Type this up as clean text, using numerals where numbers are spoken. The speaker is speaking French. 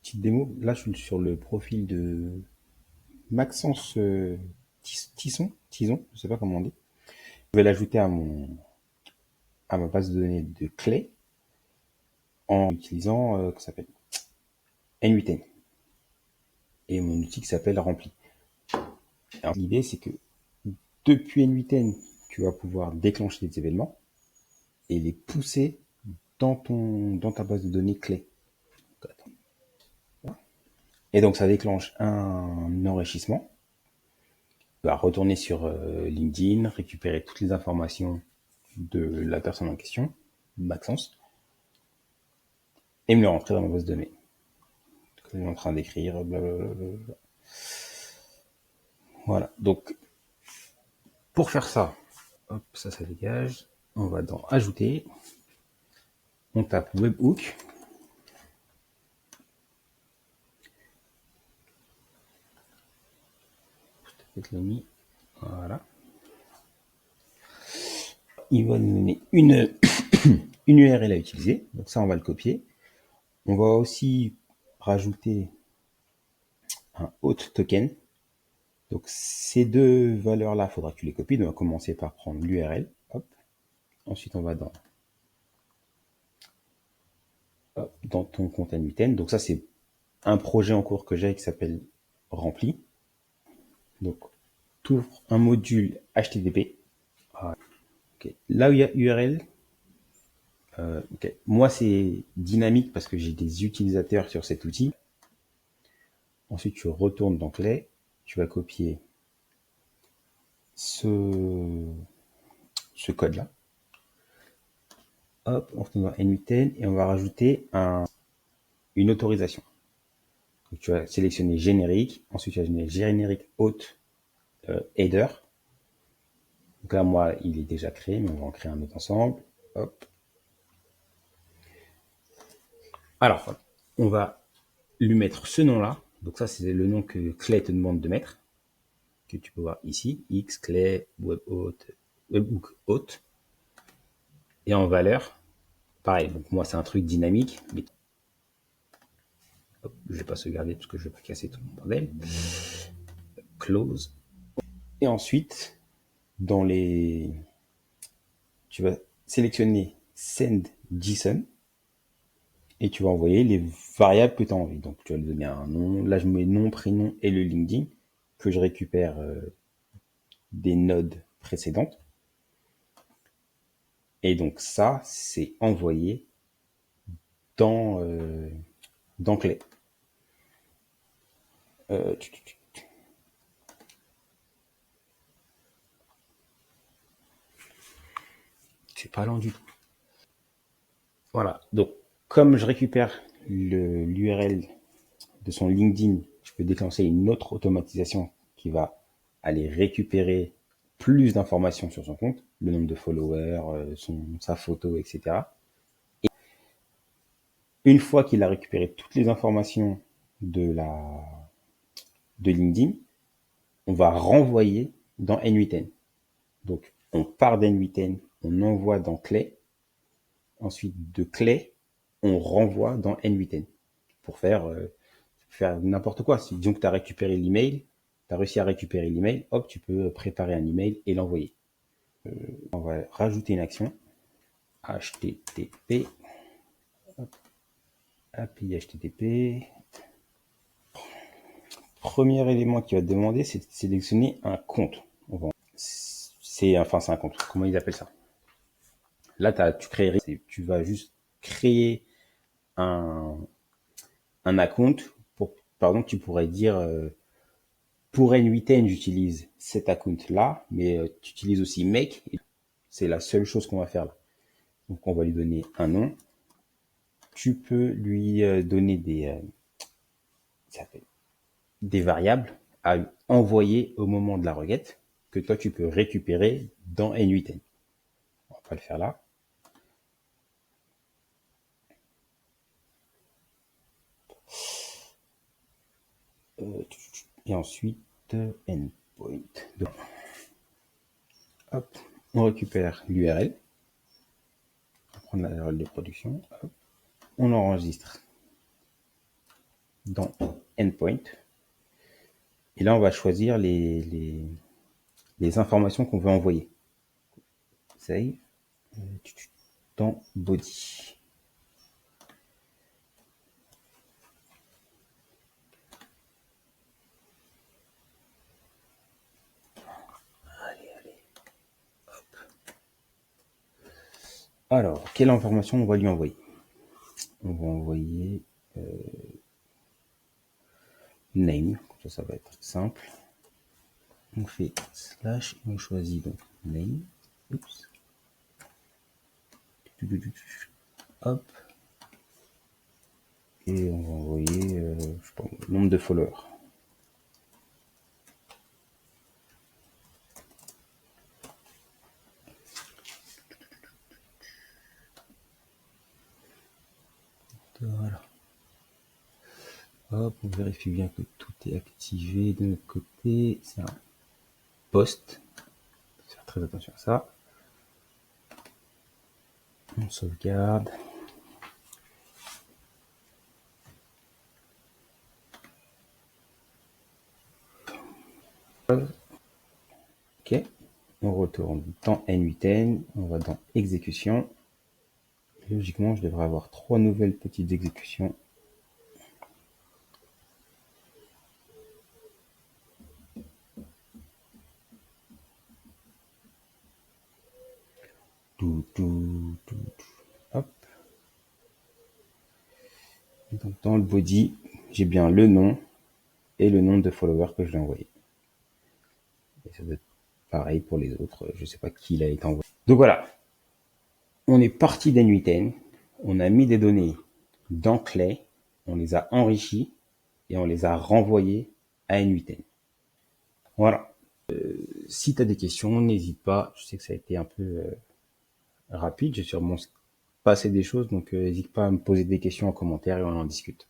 petite démo. Là, je suis sur le profil de Maxence Tison, je sais pas comment on dit. Je vais l'ajouter à ma base de données de clés en utilisant, que ça s'appelle N8N et mon outil qui s'appelle Rempli. Alors, l'idée, c'est que depuis N8N, tu vas pouvoir déclencher des événements et les pousser dans ta base de données clés. Et donc, ça déclenche un enrichissement. Tu vas retourner sur LinkedIn, récupérer toutes les informations de la personne en question, Maxence, et me le rentrer dans ma base de données. Que je suis en train d'écrire, blablabla. Voilà. Donc, pour faire ça, hop, ça dégage. On va dans Ajouter. On tape Webhook. Voilà. Il va nous donner une URL à utiliser. Donc ça, on va le copier. On va aussi rajouter un autre token. Donc ces deux valeurs-là, il faudra que tu les copies. Donc on va commencer par prendre l'URL. Hop. Ensuite, on va dans ton compte N8N. Donc ça, c'est un projet en cours que j'ai qui s'appelle Rempli. Donc, tu ouvres un module HTTP. Ah, okay. Là où il y a URL, okay. Moi, c'est dynamique parce que j'ai des utilisateurs sur cet outil. Ensuite, tu retournes dans Clé. Tu vas copier ce code-là. Hop, on retourne dans N8N et on va rajouter une autorisation. Donc, tu vas sélectionner générique. Ensuite, tu vas sélectionner générique hôte header. Donc là, moi, il est déjà créé, mais on va en créer un autre ensemble. Hop. Alors, on va lui mettre ce nom-là. Donc ça, c'est le nom que Clay te demande de mettre, que tu peux voir ici. X, Clay, Webhook hôte. Et en valeur, pareil. Donc moi, c'est un truc dynamique. Mais hop, je vais pas sauvegarder parce que je vais pas casser tout mon bordel. Close. Et ensuite, tu vas sélectionner Send JSON. Et tu vas envoyer les variables que tu as envie. Donc, tu vas lui donner un nom. Là, je mets nom, prénom et le LinkedIn que je récupère des nodes précédentes. Et donc, ça, c'est envoyé dans Clay. C'est pas lent du tout. Voilà. Donc, comme je récupère l'URL de son LinkedIn, je peux déclencher une autre automatisation qui va aller récupérer plus d'informations sur son compte, le nombre de followers, sa photo, etc. Et une fois qu'il a récupéré toutes les informations de LinkedIn, on va renvoyer dans N8N. Donc, on part d'N8N, on envoie dans Clay. Ensuite, de Clay, on renvoie dans N8N pour faire n'importe quoi. Si disons que tu as récupéré l'email, tu as réussi à récupérer l'email, hop, tu peux préparer un email et l'envoyer. On va rajouter une action. HTTP. API HTTP. Premier élément qu'il va te demander, c'est de sélectionner un compte. C'est un compte. Comment ils appellent ça? Là, tu vas juste créer un account. Par exemple, tu pourrais dire pour N8N, j'utilise cet account-là, mais tu utilises aussi make. C'est la seule chose qu'on va faire là. Donc, on va lui donner un nom. Tu peux lui donner des variables à envoyer au moment de la requête que toi, tu peux récupérer dans N8N. On va pas le faire là. Et ensuite, endpoint. Donc, hop, on récupère l'URL. On va prendre la URL de production. Hop, on enregistre dans Endpoint. Et là, on va choisir les informations qu'on veut envoyer. Save. Dans Body. Alors, quelle information on va lui envoyer? On va envoyer name, ça va être simple. On fait slash et on choisit donc name. Oups. Hop. Et on va envoyer, je sais pas, nombre de followers. Voilà. Hop, on vérifie bien que tout est activé de notre côté. C'est un post. Faut faire très attention à ça. On sauvegarde. Ok. On retourne dans N8N. On va dans exécution. Logiquement, je devrais avoir 3 nouvelles petites exécutions. Hop. Donc, dans le body, j'ai bien le nom et le nombre de followers que je l'ai envoyé. Et ça doit être pareil pour les autres. Je sais pas qui l'a été envoyé. Donc voilà. On est parti d'N8N. On a mis des données dans Clay. On les a enrichies et on les a renvoyées à N8N. Voilà. Si tu as des questions, n'hésite pas. Je sais que ça a été un peu rapide. J'ai sûrement passé des choses, donc n'hésite pas à me poser des questions en commentaire et on en discute.